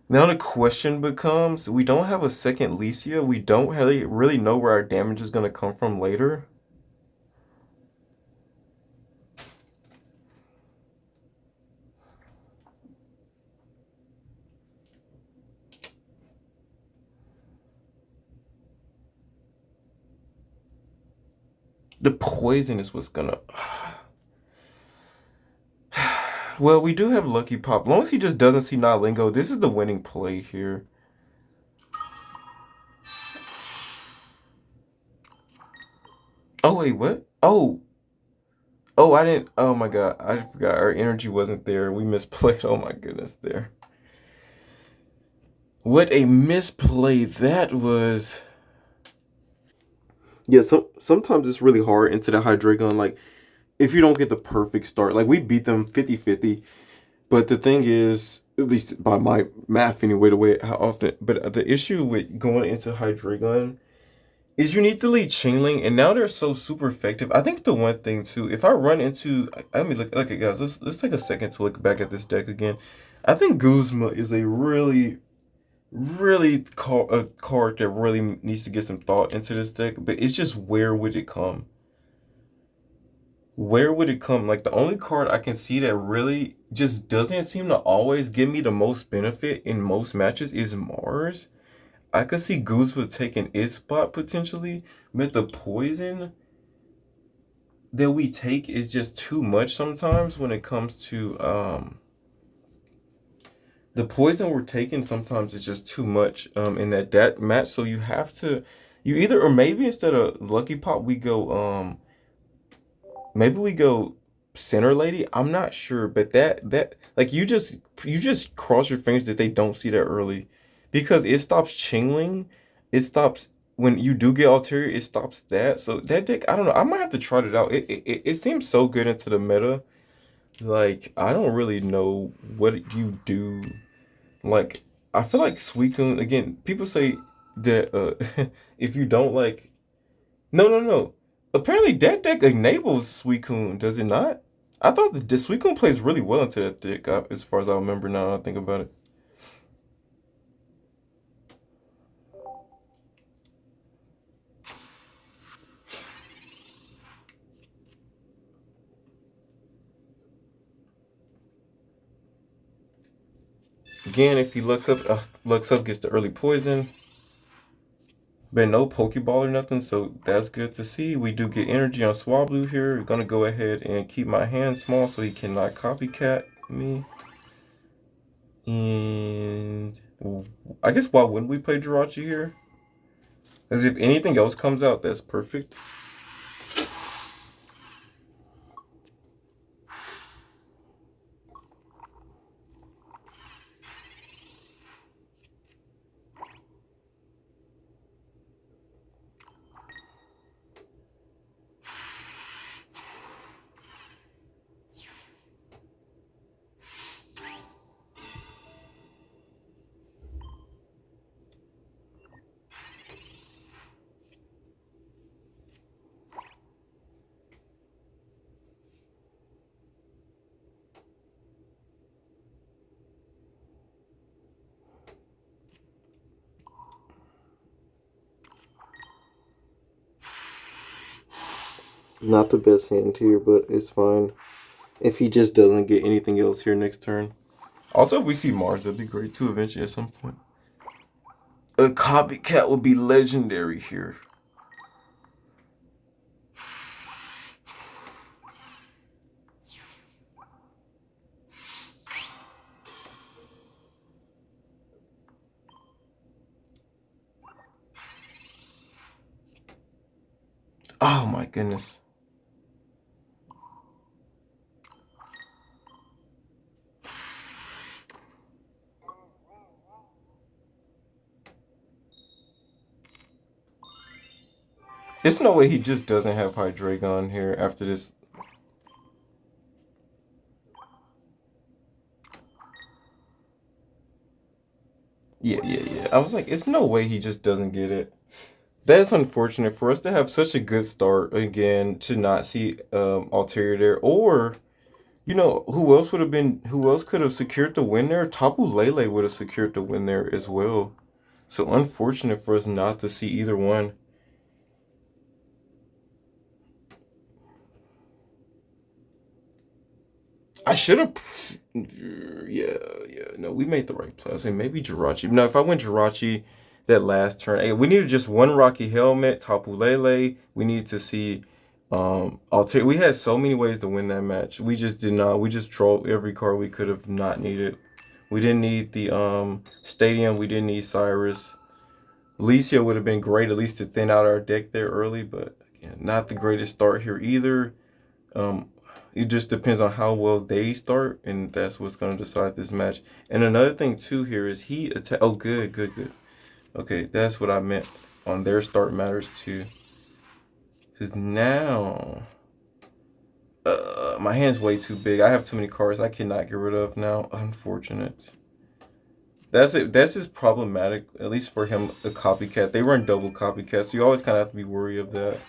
Now the question becomes: we don't have a second Licia. We don't really know where our damage is gonna come from later. The poison is what's gonna. Well, we do have Lucky Pop. As long as he just doesn't see Nalingo, this is the winning play here. Oh, wait, what? Oh. Oh, I didn't. Oh my god. I forgot. Our energy wasn't there. We misplayed. Oh my goodness, there. What a misplay that was. Yeah, sometimes it's really hard into the Hydreigon. Like, if you don't get the perfect start, like we beat them 50-50. But the thing is, at least by my math anyway, the way how often. But the issue with going into Hydreigon is you need to lead Chingling, and now they're so super effective. I think the one thing too, if I run into, I mean, look, okay, guys, let's take a second to look back at this deck again. I think Guzma is a really a card that really needs to get some thought into this deck. But it's just where would it come? Where would it come? Like the only card I can see that really just doesn't seem to always give me the most benefit in most matches is Mars. I could see Guzma taking its spot potentially, but the poison that we take is just too much sometimes when it comes to the poison we're taking sometimes is just too much in that match. So you have to or maybe instead of Lucky Pop we go maybe we go Center Lady. I'm not sure, but that like you just cross your fingers that they don't see that early. because it stops Chingling. It stops when you do get Altaria. It stops that. So that deck, I don't know. I might have to try it out. It seems so good into the meta. Like I don't really know what you do. Like I feel like Suicune again. People say that if you don't like, no. Apparently that deck enables Suicune. Does it not? I thought the Suicune plays really well into that deck. As far as I remember now, I think about it. Again, if he looks up gets the early poison. Been no Pokeball or nothing, so that's good to see. We do get energy on Swablu here. We're gonna go ahead and keep my hand small so he cannot copycat me. And I guess why wouldn't we play Jirachi here? As if anything else comes out, that's perfect. Not the best hand here, but it's fine. If he just doesn't get anything else here next turn. Also, if we see Mars, that'd be great too eventually at some point. A copycat would be legendary here. Oh my goodness. There's no way he just doesn't have Hydreigon here after this. Yeah. I was like, it's no way he just doesn't get it. That's unfortunate for us to have such a good start again to not see Altaria there. Or, who else could have secured the win there? Tapu Lele would have secured the win there as well. So unfortunate for us not to see either one. I should have. Yeah. No, we made the right play. I was saying maybe Jirachi. No, if I went Jirachi that last turn, hey, we needed just one Rocky Helmet, Tapu Lele. We needed to see Altair. We had so many ways to win that match. We just did not. We just drew every card we could have not needed. We didn't need the Stadium. We didn't need Cyrus. Alicia would have been great at least to thin out our deck there early, but again, not the greatest start here either. Um, it just depends on how well they start, and that's what's going to decide this match. And another thing too here is he attack. Oh, good. Okay, that's what I meant. On their start matters too. Because now, my hand's way too big. I have too many cards I cannot get rid of now. Unfortunate. That's it. That's just problematic. At least for him, a copycat. They run double copycats, so you always kind of have to be worried of that.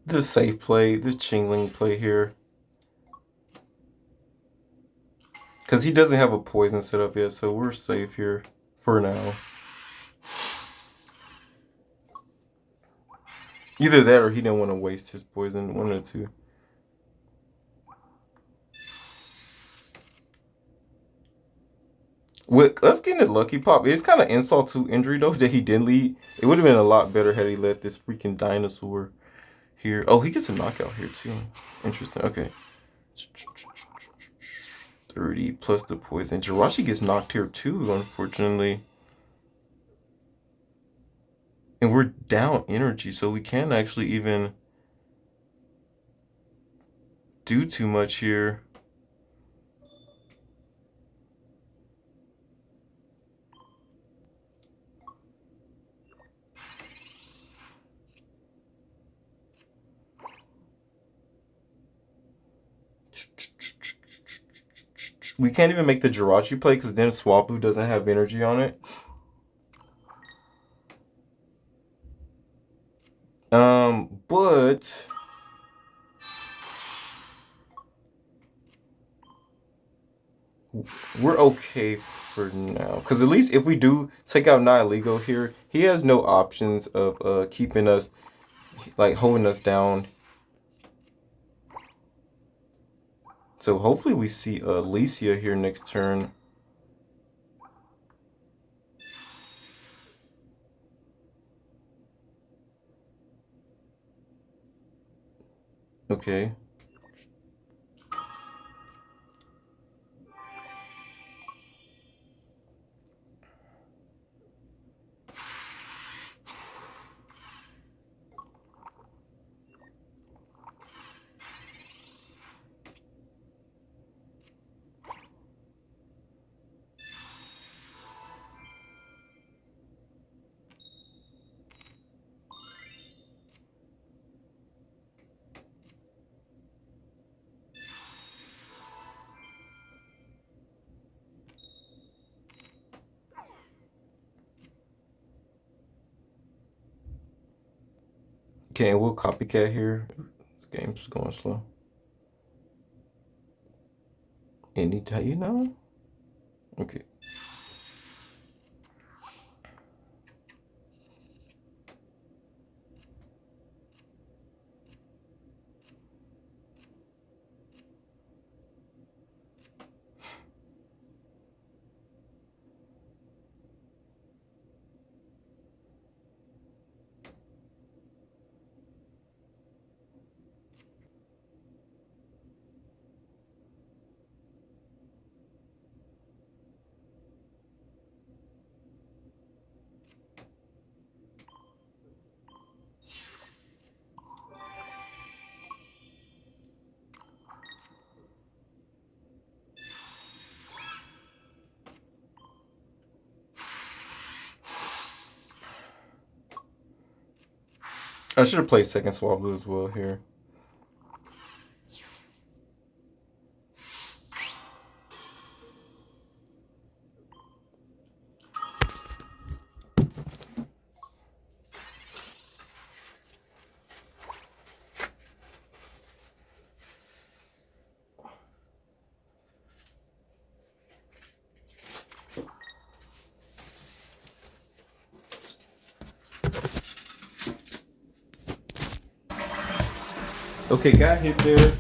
The safe play, the Chingling play here. Because he doesn't have a poison set up yet, so we're safe here for now. Either that or he didn't want to waste his poison, one or two. Let's get into Lucky Pop. It's kind of insult to injury though that he didn't lead. It would have been a lot better had he let this freaking dinosaur here. Oh, he gets a knockout here too. Interesting. Okay. 30 plus the poison. Jirachi gets knocked here too, unfortunately. And we're down energy, so we can't actually even do too much here. We can't even make the Jirachi play because then Swablu doesn't have energy on it. But we're okay for now. Because at least if we do take out Nihiligo here, he has no options of keeping us, like, holding us down. So hopefully we see Alicia here next turn. Okay. Okay, and we'll copycat here. This game's going slow. Anytime, you know? Okay. I should have played second Swablu as well here. Okay, got hit there.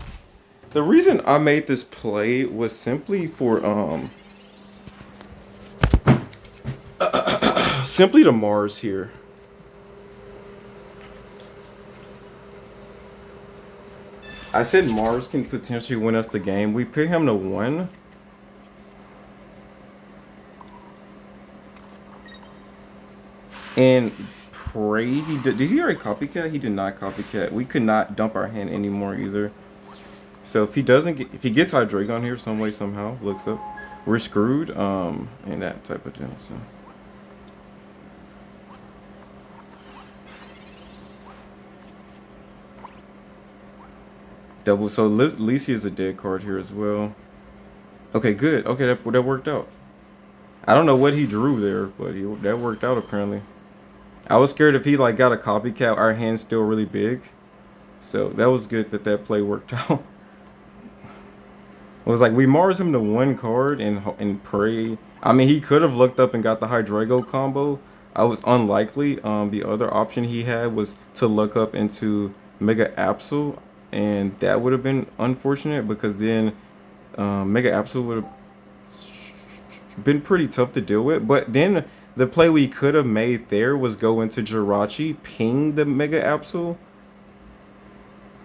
The reason I made this play was simply for simply to Mars here. I said Mars can potentially win us the game. We pick him to 1. And pray did he already copycat? He did not copycat. We could not dump our hand anymore either. So if he doesn't get, if he gets Hydreigon here some way somehow, looks up, we're screwed. And that type of deal. So. Double. So Lisi is a dead card here as well. Okay, good. Okay, that worked out. I don't know what he drew there, but that worked out apparently. I was scared if he like got a copycat, our hand's still really big. So that was good that play worked out. It was like we Mars him to 1 card and pray. I mean, he could have looked up and got the Hydreigo combo. I was unlikely. The other option he had was to look up into Mega Absol, and that would have been unfortunate because then Mega Absol would have been pretty tough to deal with. But then the play we could have made there was go into Jirachi, ping the Mega Absol,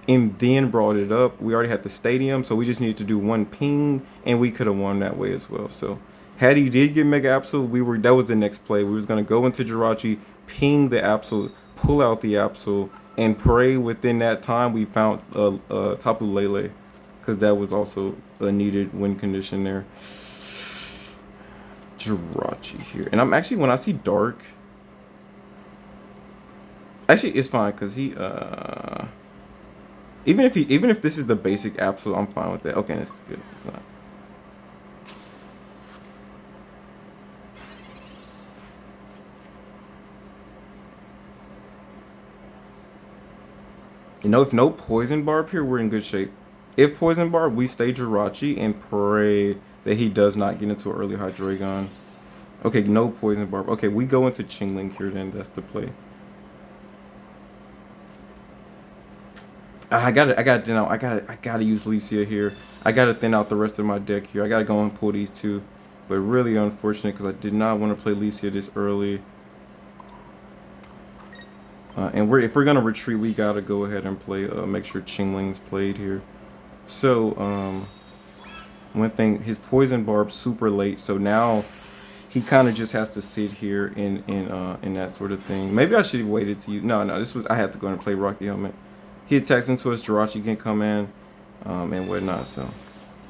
and then brought it up. We already had the stadium, so we just needed to do one ping, and we could have won that way as well. So had he did get Mega Absol, that was the next play. We was gonna go into Jirachi, ping the Absol, pull out the Absol, and pray within that time we found Tapu Lele, because that was also a needed win condition there. Jirachi here, and I'm actually, when I see Dark, actually it's fine because he even if this is the basic Absol, I'm fine with that. Okay, it's good. It's not. You know, if no Poison Barb here, we're in good shape. If Poison Barb, we stay Jirachi and pray that he does not get into early Hydreigon. Okay, no Poison Barb. Okay, we go into Chingling here then. That's the play. I gotta use Licia here. I gotta thin out the rest of my deck here. I gotta go and pull these two. But really unfortunate because I did not want to play Licia this early. And if we're gonna retreat, we gotta go ahead and play. Make sure Chingling's played here. So one thing, his Poison Barb's super late, so now he kind of just has to sit here in that sort of thing. Maybe I should have waited to use. No, I had to go and play Rocky Helmet. He attacks into us. Jirachi can come in and whatnot. So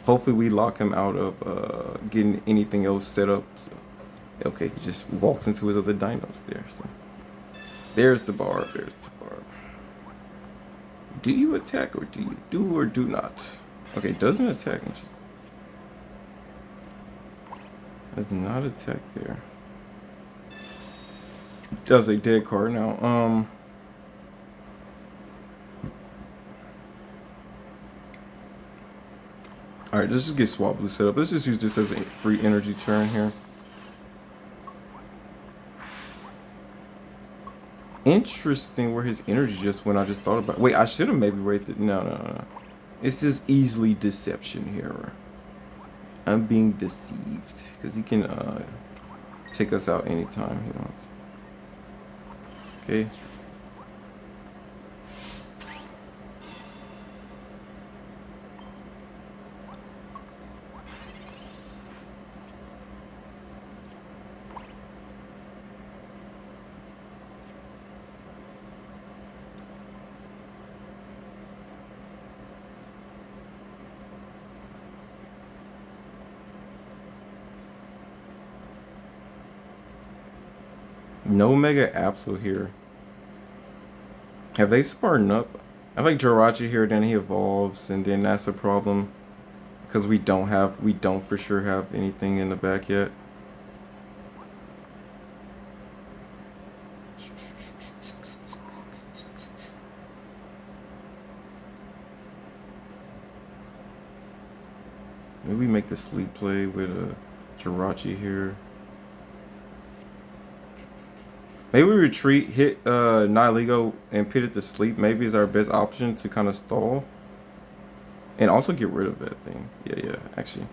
hopefully we lock him out of getting anything else set up. So okay, he just walks into his other dinos there. So. There's the barb. There's the barb. Do you attack or do you do or do not? Okay, doesn't attack. Interesting. Does not attack there. Does a dead card now. All right, let's just get Swablu set up. Let's just use this as a free energy turn here. Interesting where his energy just went. I just thought about it. Wait, I should have maybe rated. No. It's just easily deception here. I'm being deceived because he can take us out anytime he wants. Okay. No Mega Absol here. Have they Spartan up? I like Jirachi here, then he evolves, and then that's a problem. Because we don't for sure have anything in the back yet. Maybe we make the sleep play with a Jirachi here. Maybe we retreat, hit Nihilego, and put it to sleep. Maybe is our best option to kind of stall. And also get rid of that thing. Yeah, actually.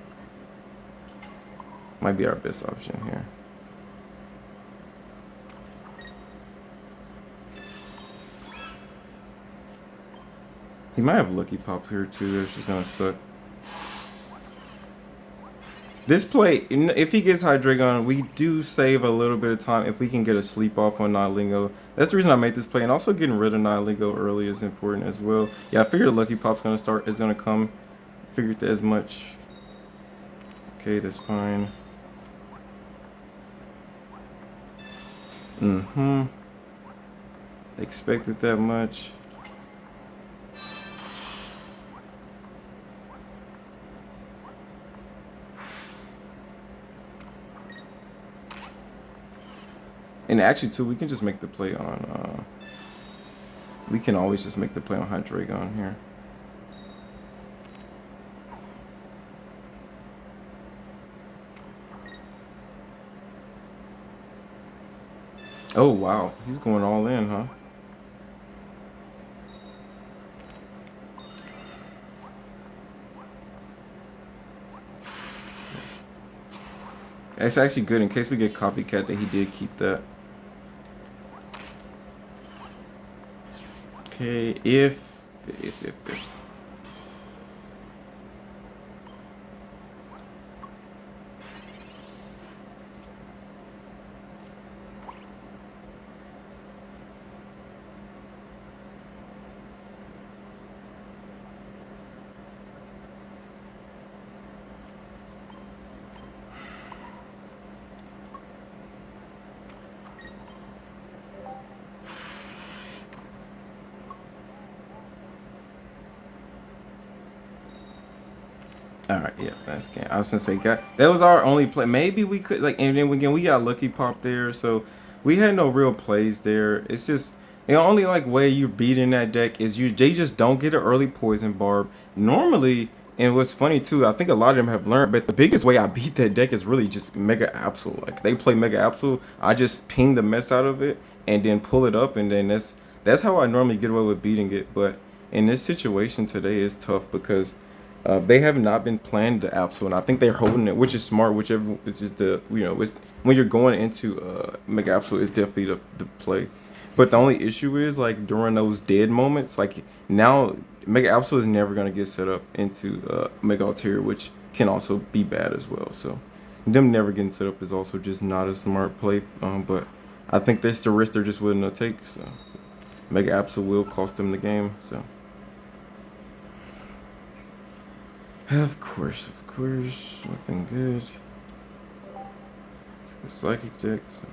Might be our best option here. He might have Lucky Pop here too. That's just gonna suck. This play, if he gets Hydreigon, we do save a little bit of time if we can get a sleep off on Nihilego. That's the reason I made this play, and also getting rid of Nihilego early is important as well. Yeah, I figured Lucky Pop's gonna come. Figured that as much. Okay, that's fine. Expected that much. And actually, too, we can just make the play on. We can always just make the play on Hydreigon here. Oh wow, he's going all in, huh? It's actually good in case we get copycat that he did keep that. Okay, if. All right, yeah, that's game. I was gonna say, God, that was our only play. Maybe we could like, and then again, we got lucky pop there, so we had no real plays there. It's just the only like way you're beating that deck is they just don't get an early poison barb normally. And what's funny too, I think a lot of them have learned, but the biggest way I beat that deck is really just Mega Absol. Like they play Mega Absol, I just ping the mess out of it and then pull it up, and then that's how I normally get away with beating it. But in this situation today, it's tough because they have not been playing the Absol, and I think they're holding it, which is smart. Whichever is just it's, when you're going into Mega Absol, it's definitely the play. But the only issue is like during those dead moments, like now Mega Absol is never gonna get set up into Mega Altaria, which can also be bad as well. So them never getting set up is also just not a smart play. But I think that's the risk they're just willing to take. So Mega Absol will cost them the game. So. Of course, nothing good. It's a psychic deck. So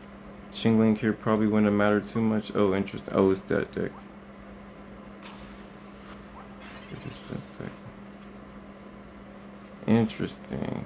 Chingling here probably wouldn't matter too much. Oh, interesting. Oh, it's that deck. Interesting.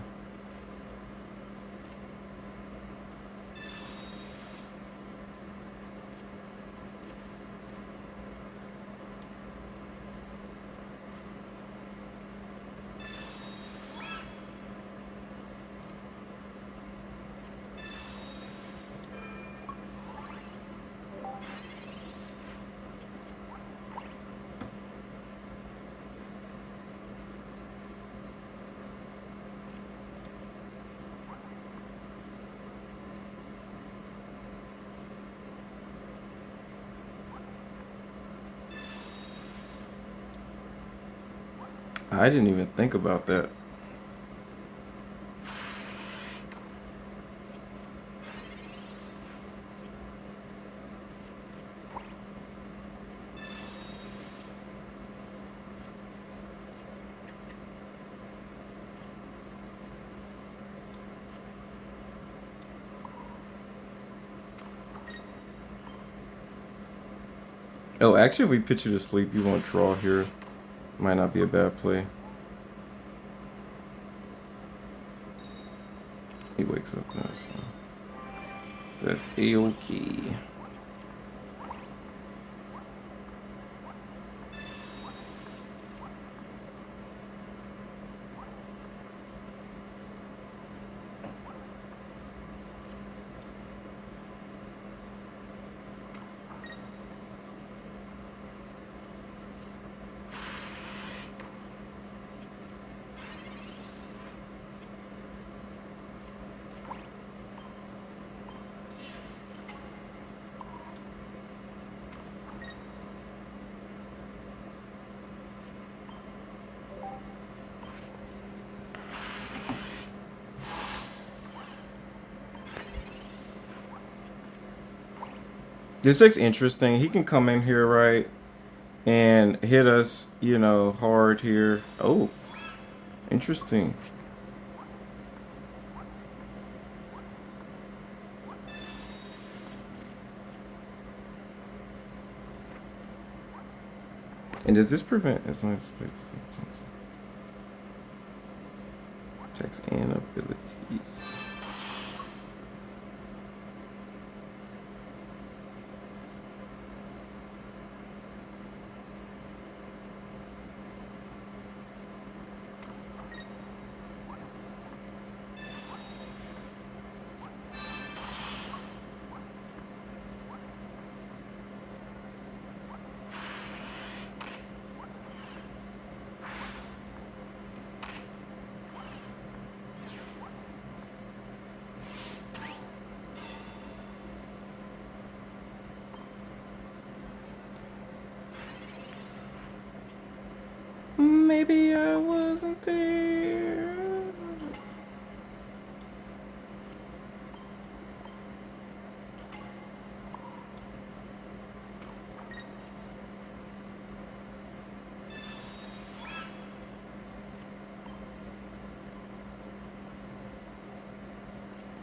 I didn't even think about that. Oh, actually, if we pitch you to sleep, you won't draw here. Might not be a bad play. He wakes up now, so that's a-okay. This deck's interesting. He can come in here, right, and hit us, hard here. Oh, interesting. And does this prevent as long as attacks and abilities? Maybe I wasn't there.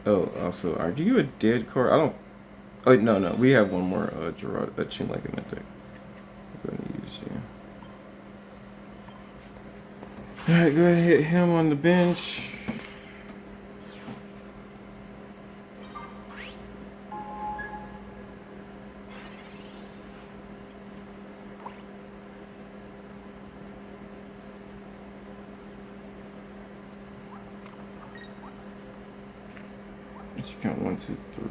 Oh, also, are you a dead card? I don't. Oh, no. We have one more Gerard, Chin like in that deck. We're going to use you. Alright, go ahead and hit him on the bench. Let's count 1, 2, 3.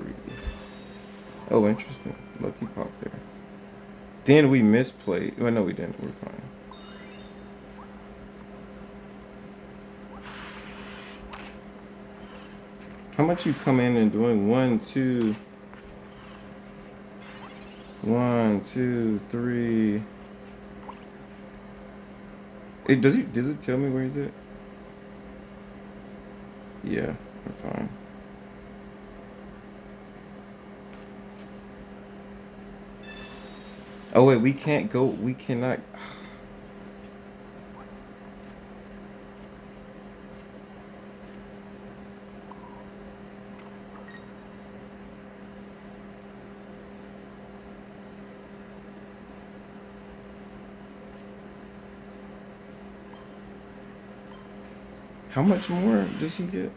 Oh, interesting. Lucky pop there. Then we misplayed. Well, no, we didn't. We're fine. How much you come in and doing? 1, 2. 1, 2, 3. Does it tell me where he's at? Yeah, we're fine. Oh wait, we can't go. We cannot. How much more does he get?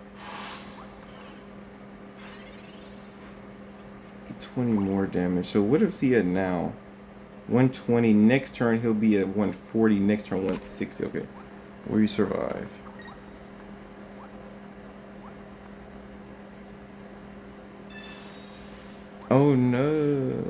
20 more damage. So what is he at now? 120. Next turn he'll be at 140. Next turn 160. Okay. Will you survive? Oh no.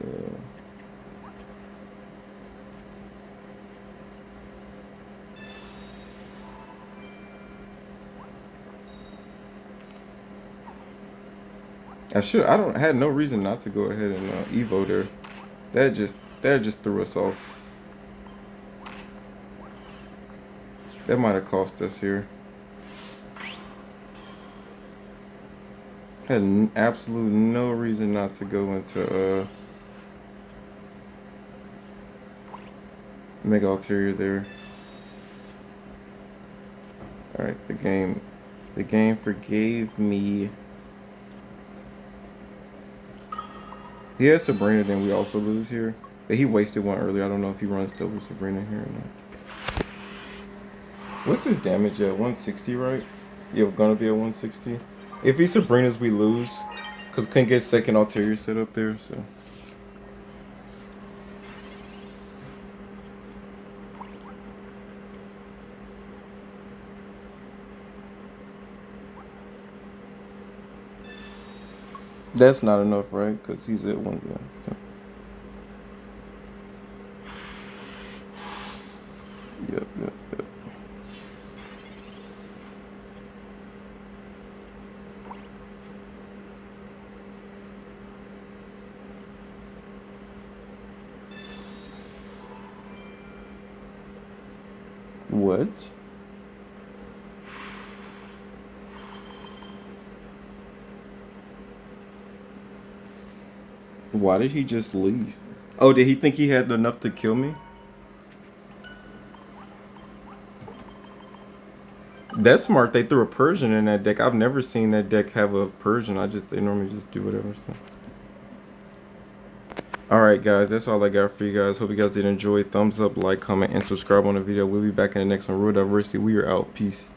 I had no reason not to go ahead and Evo there. That just threw us off. That might have cost us here. Had absolute no reason not to go into Mega Altaria there. Alright, the game forgave me. He has Sabrina, then we also lose here. But he wasted one earlier. I don't know if he runs double Sabrina here or not. What's his damage at? 160, right? Yeah, we're gonna be at 160. If he Sabrina's, we lose. Because couldn't get second Altaria set up there, so. That's not enough, right? Because he's at 1. Yeah, so. Yep. What? Why did he just leave? Oh, did he think he had enough to kill me? That's smart. They threw a Persian in that deck. I've never seen that deck have a Persian. They normally just do whatever. So. Alright guys, that's all I got for you guys. Hope you guys did enjoy. Thumbs up, like, comment, and subscribe on the video. We'll be back in the next one. Real Diversity, we are out. Peace.